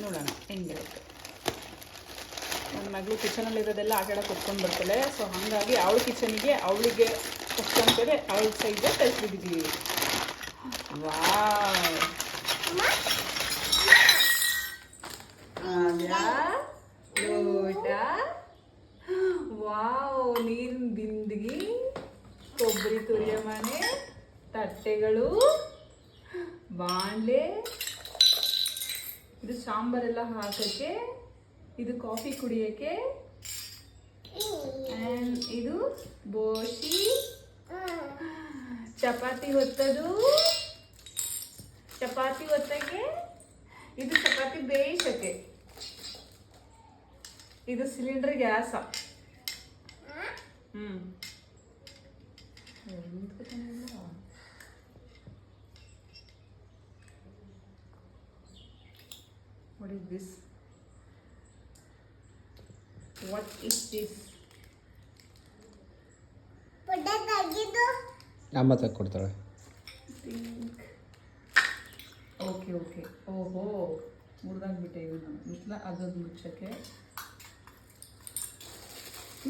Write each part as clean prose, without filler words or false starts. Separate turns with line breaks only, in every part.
ನೋಡೋಣ ಹೆಂಗಿರುತ್ತೆ. ನನ್ನ ಮಗಳು ಕಿಚನಲ್ಲಿರೋದೆಲ್ಲ ಆಟ ಆಡೋಕೆ ಕುತ್ಕೊಂಡು ಬರ್ತಾಳೆ. ಸೊ ಹಾಗಾಗಿ ಅವಳ ಕಿಚನಿಗೆ ಅವಳಿಗೆ ಕುತ್ಕೊಂತಾರೆ, ಅವಳ ಸೈಜ್ ಕಳಿಸ್ಬಿಟ್ಟಿದ್ದೀವಿ. ವಾವ್ ಲೋಟ, ವಾವ್ ನೀರಿನ ಬಿಂದಿಗೆ, ಕೊಬ್ಬರಿ ತುರಿಯ ಮನೆ, ತಟ್ಟೆಗಳು, ಬಾಣಲೆ, ಇದು ಸಾಂಬಾರೆಲ್ಲ ಹಾಕಕ್ಕೆ, ಇದು ಕಾಫಿ ಕುಡಿಯೋಕ್ಕೆ, ಆ್ಯಂಡ್ ಇದು ಬೋಸಿ, ಚಪಾತಿ ಒತ್ತಕ್ಕೆ, ಇದು ಚಪಾತಿ ಬೇಯಿಸಕ್ಕೆ, ಇದು cylinder gas. What is this? What is this?
ಅಮ್ಮ ತಕ್ಕೊಡ್ತಾಳೆ.
ಓಕೆ ಓಹೋ ಮುರಿದಾಗ್ಬಿಟ್ಟೆ. ಇವನು ಅದನ್ನು ಮುಚ್ಚಕ್ಕೆ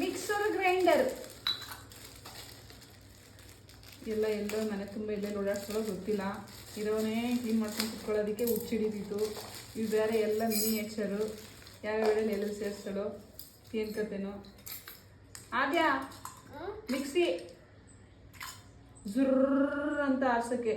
ಮಿಕ್ಸರ್ ಗ್ರೈಂಡರ್ ಎಲ್ಲ ಎಲ್ಲೋ ಮನೆ ತುಂಬ ಎಲ್ಲೆಲ್ಲಿ ಓಡಾಡ್ಸೋಳೋ ಗೊತ್ತಿಲ್ಲ. ಇರೋನೇ ಕ್ಲೀನ್ ಮಾಡ್ಕೊಂಡು ಕುತ್ಕೊಳ್ಳೋದಕ್ಕೆ ಹುಚ್ಚಿಡಿದಿತ್ತು. ಇವು ಬೇರೆ ಎಲ್ಲ ಮಿನಿಯೇಚರು, ಯಾವ್ಯಾವ ಎಲ್ಲೆಲ್ಲಿ ಸೇರಿಸೋಳು ಏನು ಕತೆನೋ. ಆದ್ಯಾ ಮಿಕ್ಸಿ ಜುರ್ರ್ ಅಂತ ಆರ್ಸೋಕ್ಕೆ